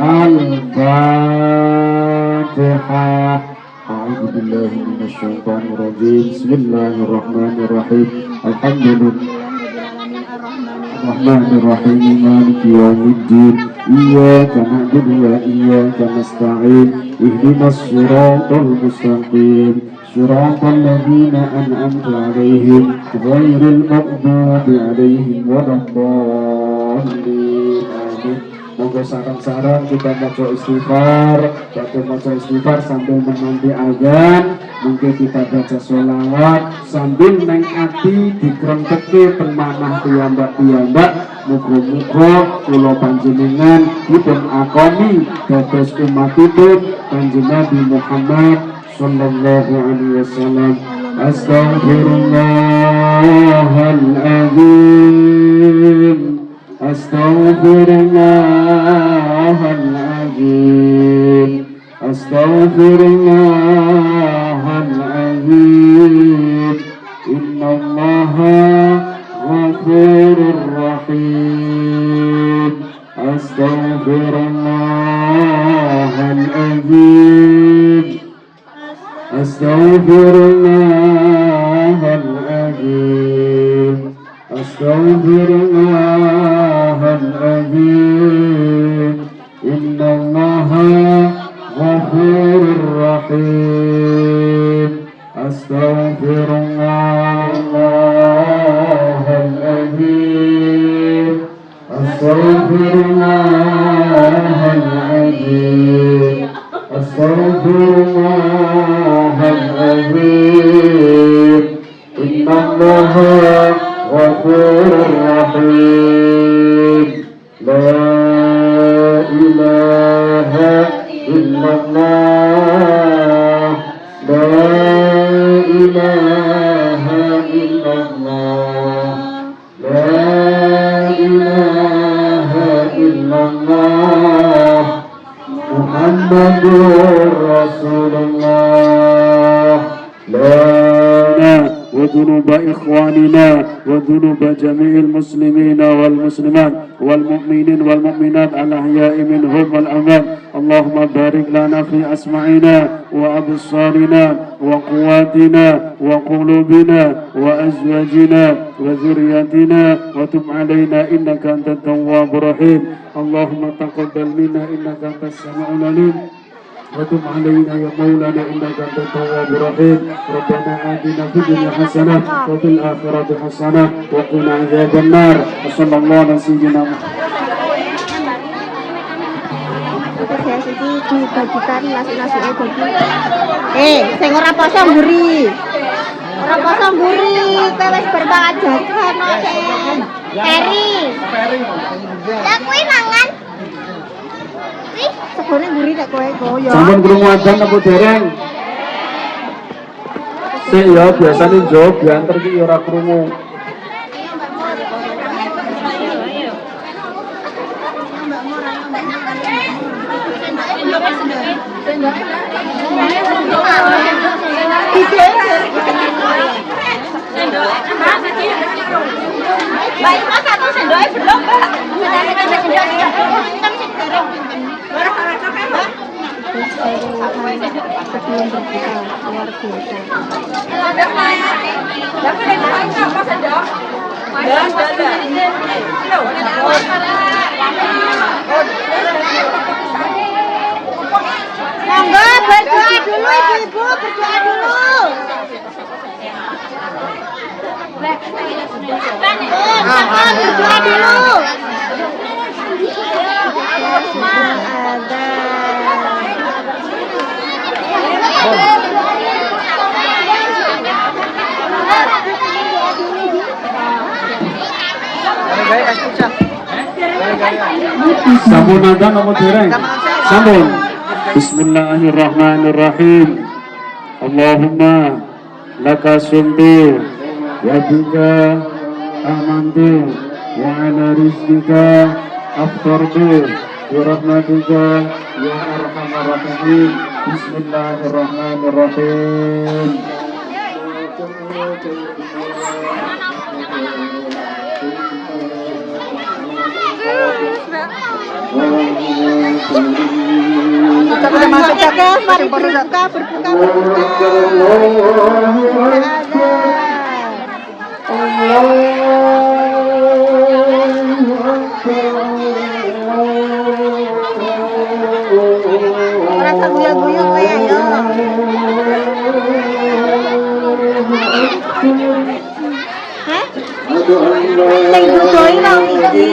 Al-Fatihah. A'udzubillahi minasyaitonir rajim. Bismillahirrahmanirrahim. Alhamdulillahirrahmanirrahim. Maliki yaumiddin. Iyyaka na'budu wa iyyaka nasta'in. Ihdinas siratal mustaqim. Siratal ladzina an'amta 'alaihim ghairil maghdubi 'alaihim waladdallin. Amin. Monggo sarang-sarang kita baca istighfar, sambil menanti azan. Mungkin kita baca sholawat sambil neng ati dikrengkeke pemanah piyambak-piyambak. Muga-muga kula panjenengan dipun akoni dados umatipun Kanjeng Nabi Muhammad sallallahu alaihi wasallam. Astaghfirullahaladzim. Astaghfirullahaladzim. Astaghfirullahaladzim. Innallaha ghafurur rahim. Astaghfirullahaladzim. Astaghfirullahaladzim. Astaghfirullahaladzim. Innallaha ghafurur rahim. Astaghfirullahaladzim. Astaghfirullahaladzim. Astaghfirullahaladzim. Innallaha ghafurur rahim. La ilaha illallah. La ilaha illallah. La ilaha illallah. Muhammadur Rasulullah. وذنوب إخواننا وذنوب جميع المسلمين والمسلمات والمؤمنين والمؤمنات الأحياء منهم والأموات. اللهم بارك لنا في أسماعنا وأبصارنا وقواتنا وقلوبنا وأزواجنا وذرياتنا وتب علينا إنك أنت التواب الرحيم. اللهم تقبل منا إنك أنت السميع العليم وتب علينا يا مولانا إنك أنت التواب الرحيم. ربنا آتنا في الدنيا حسنة وفي الآخرة حسنة وقنا عذاب النار. وصلى الله على سيدنا محمد. Dibagikan nasi-nasinya jadi sing ora poso mburi. Ora poso mburi, kowe wis bermangan jajan Sen. Peri. Lah kuwi mangan. Wih, segone mburi nek kowe koyo. Sampun krungu adzan apa dereng? Sik ya biasane njawab diantar ki ora krungu. Baik Mas, aku sendoknya belum, Mbak. Sebelum berbuka luar biasa. Monggo berdoa dulu ibu-ibu, berdoa dulu. Berdoa dulu. Sampun adzan apa dereng? Sampun. Bismillahirrahmanirrahim. Allahumma laka sumtu wa bika amantu wa ala rizqika aftartu bi rahmatika ya arhamar rahimin. Bismillahirrahmanirrahim. Udah masuk ya guys, mari berbuka. Rasa guyur-guyur kayak yo. Hah? Sing dudoi nang iki.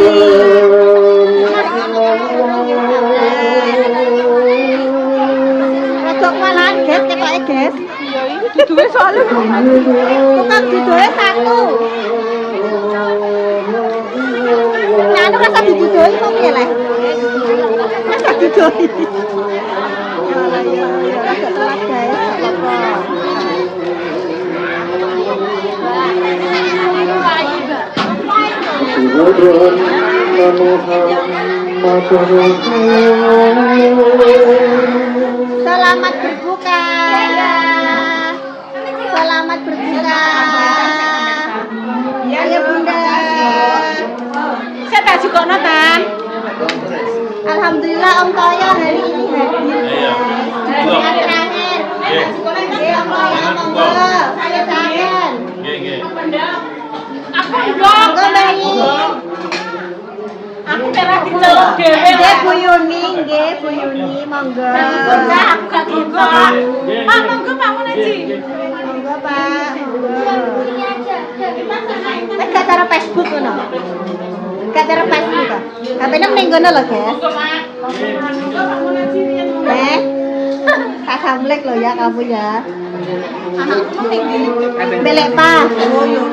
Rada kualan guys, ketoke guys. Ya ini diduwe soalnya Tukang dudoi satu. Nyanu rasa didudoi kok piye le? Rasa didudoi. Ya rasa telat guys. Selamat berbuka. Selamat berbuka. Ya Bunda. saya tak juga nonton. Alhamdulillah Om Toyo hari ini hadir. Yang terakhir. Ya Om Toyo monggo. Saya tangan. Monggo Mbak Yuni. Aku merah diceluk dhewe. Nggih Bu Yuni, nggih Bu Yuni monggo. Enggak, aku gak gitu. Pak, monggo Pak Munaji. Monggo Pak. Wis gak cara Facebook ngono. Gak cara Facebook kok. HP-ne ning ngono lho, guys. Assalamualaikum lo ya kamu ya. Anakku tinggi. Belek Pak. Oh yo.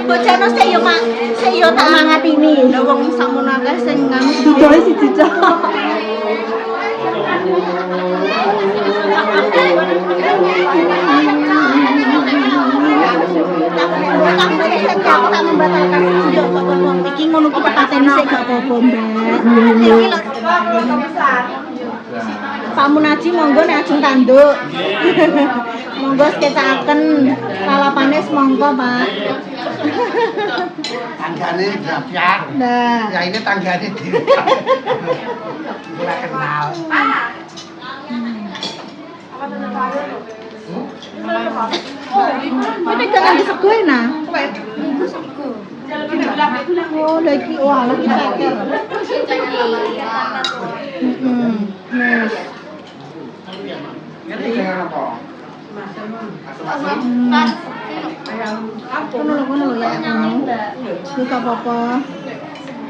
Bocahno sik yo Mak. Sik yo tak Semangat ini. Lah wong sakmono akeh sing nganu Dudoi siji cok. Tak membatalkan video kok iki ngono ki pateni sik gak apa-apa, Mbak. Iki lho. Pak Munaji monggo nek ajeng tanduk. Monggo sketsaken palapane monggo, Pak. Tanggane berapa? Nah, Ya ini tanggane dhewe. Ora kenal. ini jangan disegoy nah. Oh, lagi wah lagi ceker. Nes. Ngerti dengan apa? Kono lho ya. Wis apa-apa.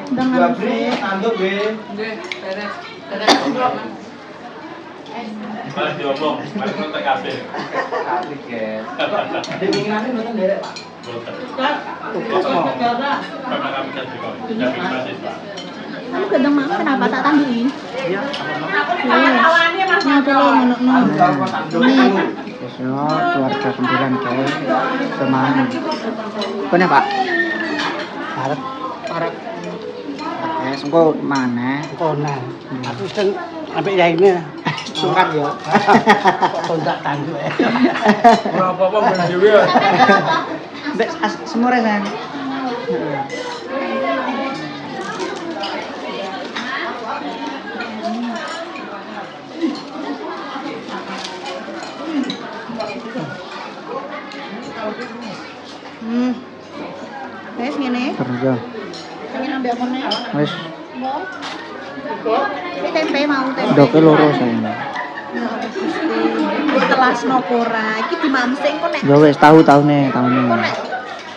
Dengan Tanduk nggih. Malah diomong, malah nonton kabeh. Asli guys. Diminginane mboten nderek, Pak. Boten. Tugas mau. Karena kami kan juga jadi mahasiswa. kamu gedeng mak kenapa tak tandui? Iya. Awane Mas. Nyatule ngono. Nih. Besok keluarga kumpulan guys semangat. Kene Pak. Arep Arep guys engko mana? konan. Aku sing ambek yaine sungkan ya. Kok tondak tanduk ya. Ora apa-apa ben dhewe. Mbak semure San. Wes ngene. Terus ya. Pengen ambil kene. Wis Ini tempe mau tempe. doke loro sayang. Ya Allah Gusti. Telas nopora. Iki dimamsing kok nek. Ya wis tahu-tahune tahune. Kok nek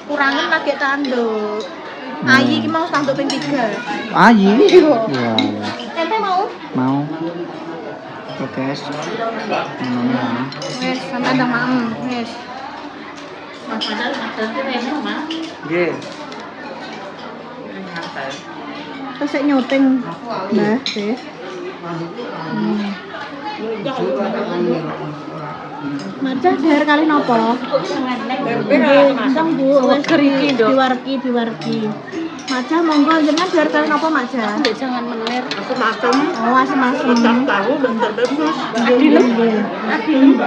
kurangin lagi tanduk. Ayi iki mau tanduk ping 3. Ayi. Iya. Ya Allah. Tempe mau? Mau. Oke guys. Ini ya. Wes sampe ndang mang. Wes. Nggih. Terus sik nyuting. Mbah, sih. Macah der kali nopo? Enteng Bu, wis Geriki, Nduk. diwarki. Macah monggo jenengan der kali nopo Macah? Jangan menir. Asem-asem. Oh, asem-asem. Ucap tahu bentar bebas. Adilem. Adilem.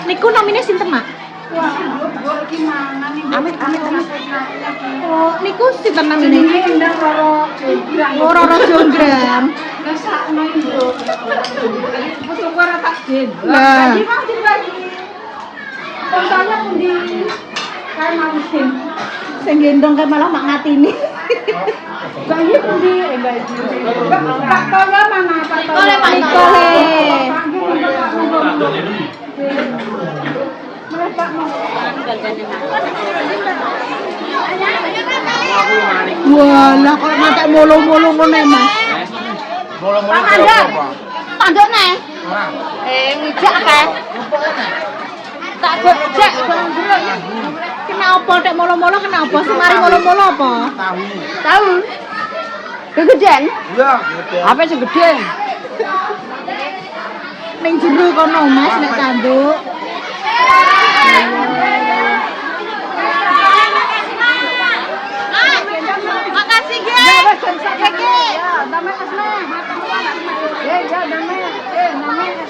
Niku nomine sinten, Mak? Amit. Oh, niku sinten namine? Oh, Roro Jonggrang. Nah. Sing gendong kae malah mak ngatini. Bayi pundi bayi. Pakole mana? Pakole. Wah, lah kok ngantek molo-molo ngene, Mas. Mula-mula Tanduk nih. Ngijak kae. Tak jek kenapa tek molo-molo kenapa sih mari molo-molo apa? Tahu. Gegeden? Iya. Apa sing gede? Ning jero kono Mas nek tanduk. Makasih, Ge.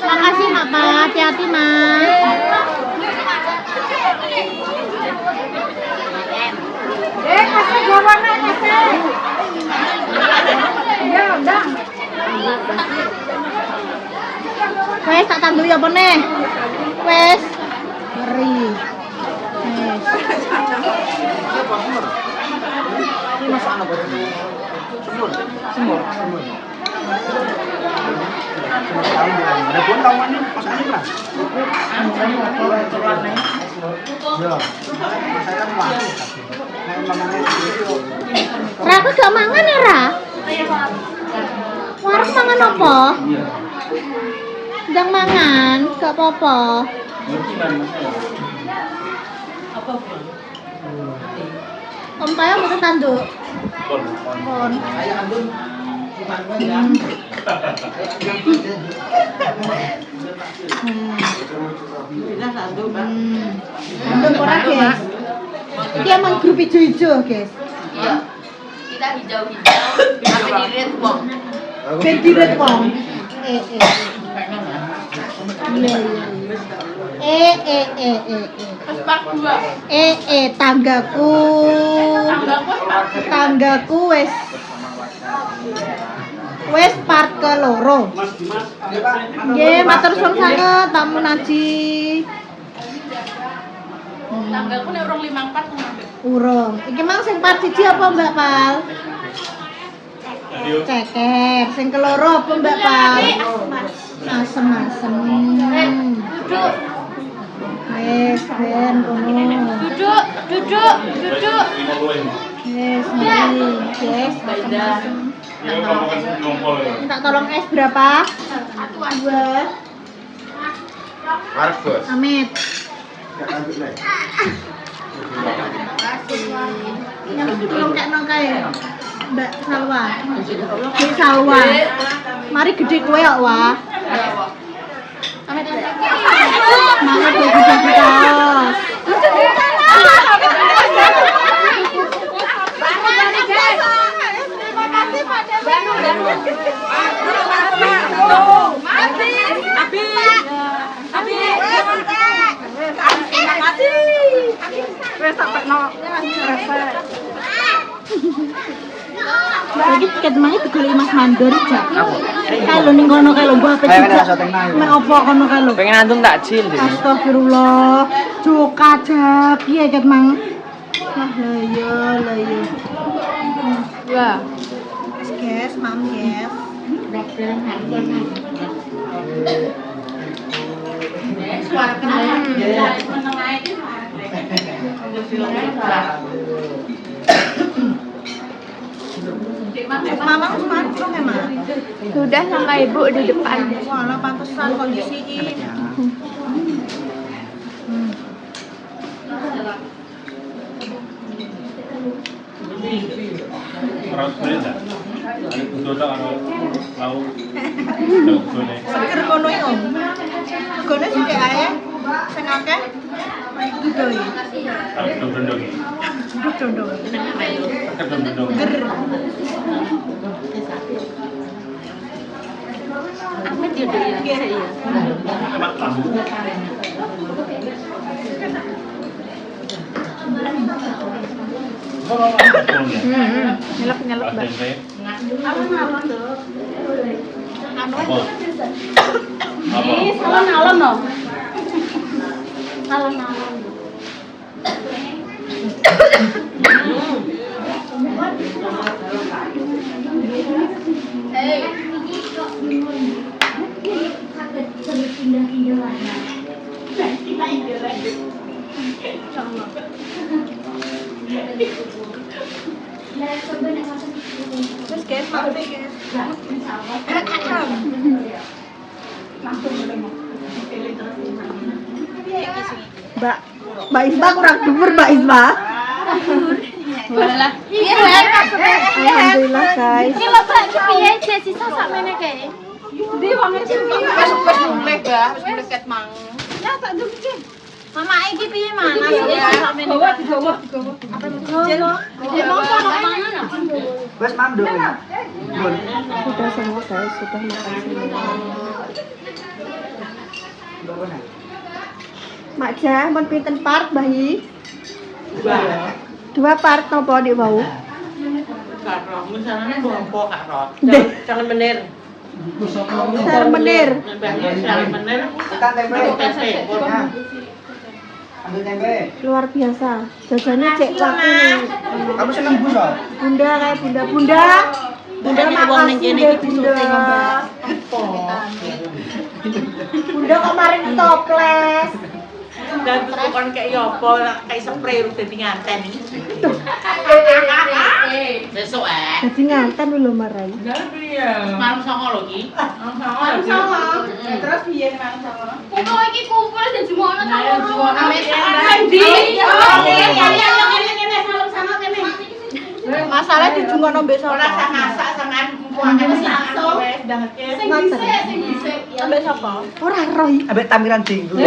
Makasih, Mak. Hati-hati, Mas. Kasih jawabannya, kasih. Ya, udah. Wes tak tandui apa nih? Wes. Ngeri. Wes. Ini masak apa tadi? Semur. Ada pun tahu ini masakan lah. Ya. Masakan wajib. Ra aku gak mangan ya, Ra? Warung mangan apa? Jangan mangan, gak apa-apa. Om Tayo mau tanduk. Pon. Tanduk ora, guys. Iki emang grup ijo-ijo, guys. Iya. Kita hijau-hijau, tapi di red wong. Ben diret wong. Terus part 2. Tanggaku wes part keloro. Nggih, matur suwun sanget tamu Naji. Tanggalku nek urung 54 ngambil. Urung. Iki mang sing part 1 apa Mbak Pal? Ceker. Sing keloro apa Mbak Pal? Asem-asem. Duduk. Wes, ben kono. Duduk. Yes, mari. Yes, asem-asem. Iya, kamu kan ngompol ya. Minta tolong es berapa? 2. Arep, Bos. Amit. Tolong kek nang kae. Mbak Salwa. Mbak Salwa. Mari gede kowe kok, Wah. Amit. Mangan bagus-bagus. Lagi tiket mangi digoleki Mas Mandor jak. Kalau ning kono kae lho mbah apik. Mek opo kono kae lho. Pengen antum takjil deh. Astagfirullah. Joka jak piye ket mang. Lah iya. Wah. Guys, mam guys. Mama belum emang? Sudah sama ibu di depan. Walah pantesan kondisi ini. Orang sebenarnya ada kudoda atau lauk dan kudone. Seger ngono iki, Om. Gone sithik ae. Sing akeh didoi. Tapi dondong. Duduk-dondong. Dondong. Ger. Ahmed ya. Emak tahu. Nyelep-nyelep, Mbak. Tempe. Alon-alon tuh. Apa? Apa? Alon-alon no. Alon-alon. Terus guys, maksudnya guys. Mbak Isma kurang denger Mbak Isma. Boleh. Iya, Alhamdulillah guys. ini lho Mbak, iki piye jek sisa sakmene kae. Ndi wonge sing wis mulih Mbak, wis mulih ket mang. Ya tak nduk iki. Mama iki piye mana sisa sakmene. Digowo. Ya mau sama mangan. Wes manduk ya. Sudah semua guys, sudah makan semua. Mak Jah, mun pinten part bayi? 2 part nopo dik wau? Karo, misalnya bompo karo. Jangan menir. Ser menir. Jangan menir. Kita tempe. Ambil tempe. Luar biasa. Jajannya cek laku nih. Kamu seneng bus oh? Bunda kayak bunda. Bunda makasih deh bunda. Bunda kemarin toples. Dan terus kon kayak yopo, kayak spray udah dadi nganten. Besok Jadi nganten lho marai. malam songo lho ki. Malam sama. Terus piye malam sama? Kumpul iki kumpul dan jumono ta loro. Endi? Ngene salam sama kene. Masalah dijungono besok. Ora sak masak sampean kumpulan langsung wis dangeke. Sing dhisik. Ambek sapa? Ora roh. Ambek tamiran jenggo.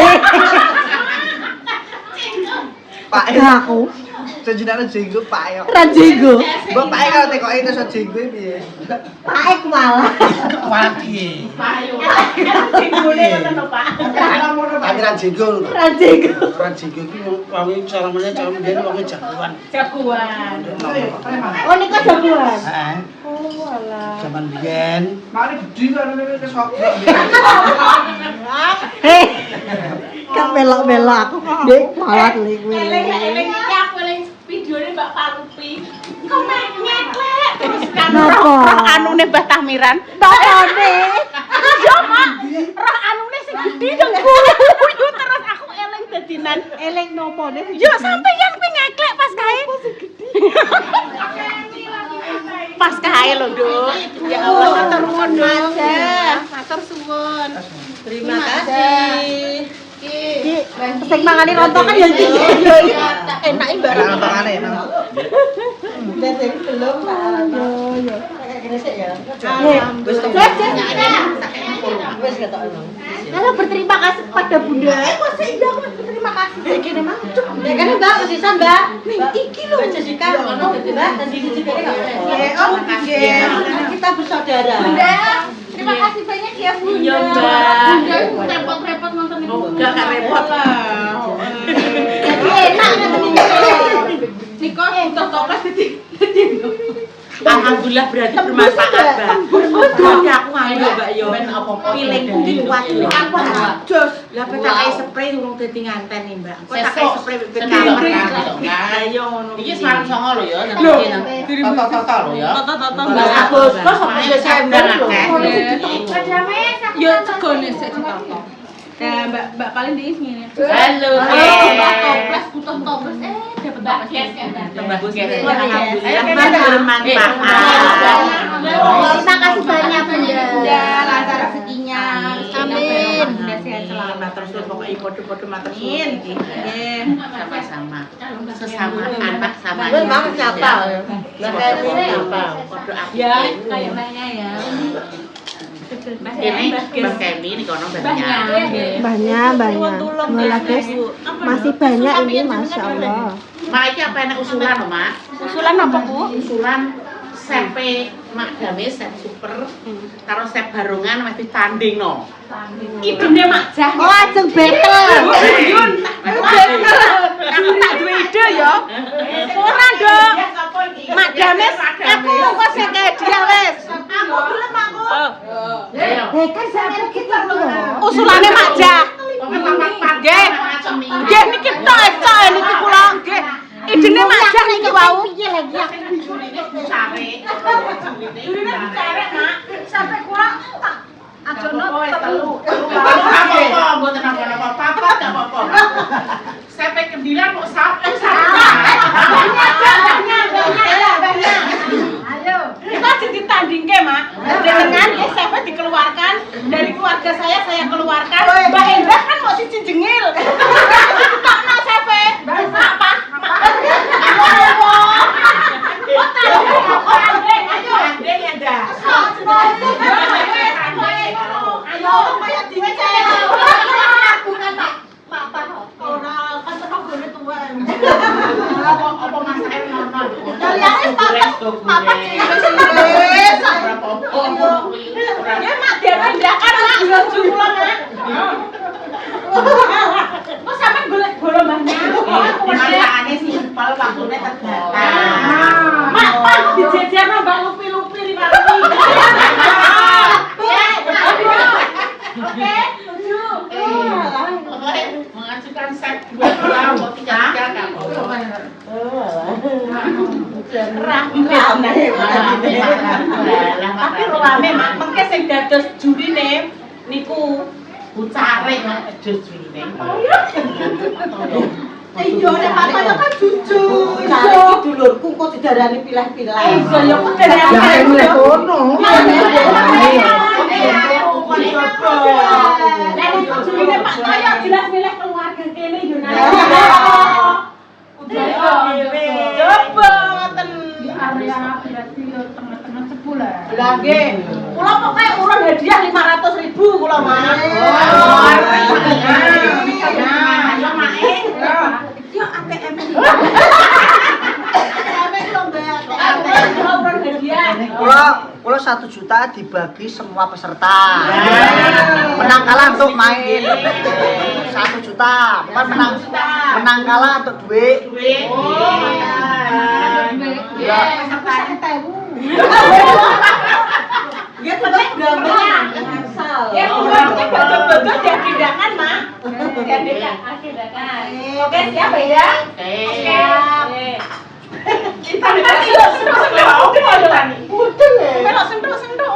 Pak Aku. sejenane jenggo Pak yo. Ra jenggo. Mbok Pak kalau tekoke iso jenggo piye? Paek malah. Malah piye? Payu. Jenggone ngoten lho Pak. Tamiran jenggo. Ra jenggo. Tamiran jenggo ki wong cara meneh cara mbiyen wong jagoan. Jagoan. Oh niku jagoan. Heeh. Oh alah. Zaman biyen. Mari gede karo kesok. Hei. Kak belok-belok aku. Dek malah lek Eleng iki aku eling videone Mbak Palupi. Kok nyeklek terus kan Napa? roh anune Mbah Tamiran. Tokone. Yo Mak, roh anune sing gedhi nang guyu terus aku eling dadinan. Eleng nopo ne? Yo sampeyan kuwi ngeklek pas kae. Pas kae lho, Nduk. Ya Allah, matur nuwun, Nduk. Matur suwun. Terima kasih. Ki, sing mangani rontokan ya iki. Enak Mbak. Rontokane emang. Yo yo. Halo, berterima kasih kepada Bunda. Kok sih aku berterima kasih. Gini mah. Ya kan Mbak, sisa Mbak. Nih iki lho. Jessica ngono dadi Mbak, dadi Jessica enggak apa-apa. Oh, nggih. Kita bersaudara. Bunda, terima kasih banyak ya Bunda. Iya, Mbak. Bunda repot-repot nonton itu. Enggak kan repot lah. Enak Niko untuk toples dadi. Alhamdulillah berarti bermanfaat, Mbak. Berarti aku ngayu, Mbak yo. Pilihku ki kuat lho. Aku jos. Lah petake spray urung dadi nganten nih, Mbak. Kok tak spray ben kamar. Ayo ngono. Iki sarang songo lho ya, nang iki nang. Toto lho ya. Toto. Bagus. Kok sampe Desember lho. Yo segone sik ditoto. Ya Mbak paling di sini. Halo. Toples butuh toples dapat bagian tambah gas. Alhamdulillah bermanfaat. Terima kasih banyak Bunda. Lancar rezekinya. Amin. Sehat selamat terus pokoknya podo-podo matur suwun iki. Nggih, sama-sama. Sesama anak sama. Betul banget siapa? Siapa? Podo apik. Ya, kayaknya ya. Ini Mbak Kemi ini kono banyak. Banyak. Malah guys, masih banyak ini Masya Allah. Mak iki apa enak usulan lho, Mak? Usulan apa, Bu? Usulan sepe Mak Gamis, sep super karo sep Barungan wis ditandingno. Idene Mak Jah. Oh, ajeng bekel. Yun, aku tak duwe ide ya. Ora, Dok. Mak Dames, aku kok sing kayak dia wis. Aku gelem aku. Kan sampeyan kita lho. Usulane Mak Jah. Nggih. Nggih niki tok niki kula nggih. Idene Mak Jah niki wau. Piye lagi aku Jurine bicara, Mak. Sampai kula tak ajono telu. Apa-apa, mboten apa-apa, papa gak apa-apa. Sampai kendilan mau sampai Ayo, kita ditandingke, Mak. Dengan SMP dikeluarkan dari keluarga saya keluarkan. Mbak Endah kan mau siji jengil. Ditokno SMP. Apa? Ayo, andeng ya, Dah. Ayo, kayak dicek. Aku kan Papa. Ora kan terus gone tuan. apa masalah nonton. Kalian papa cilik. Ya mak diandakan mak bojo kula mak. Kok sampean golek bola mbahnya? Masalahnya simpel, waktunya terbatas. Mak pas dijejerno mbak lupi-lupi lima. Oke, setuju. Mengajukan set 2 bulan, mau 3 gak apa-apa. Tapi rame mak, mengke sing dados jurine niku Bucare ngejus ini. iya nek papa yo kan jujur. Cari iki dulurku kok didarani pilah-pilah. Iya yo kudu mulai kono. Nek jurine Pak kaya jelas milih keluarga kene yo nang. Coba ngoten. Area berarti yo tengah-tengah sebulan. Lah nggih. Kula pokoke urun hadiah 500.000 kula Mas. Ayo mae. Yo ATM. Sampai lomba ATM urun hadiah. Kula 1 juta dibagi semua peserta. Menang kalah untuk main. 1 juta. Bukan menang kalah untuk duit. Ya, ya penting gambar. Ya, pokoknya betul-betul jadi tindakan, Mak. Jadi tindakan. Oke, siap ya? Oke. Kita sentuh-sentuh.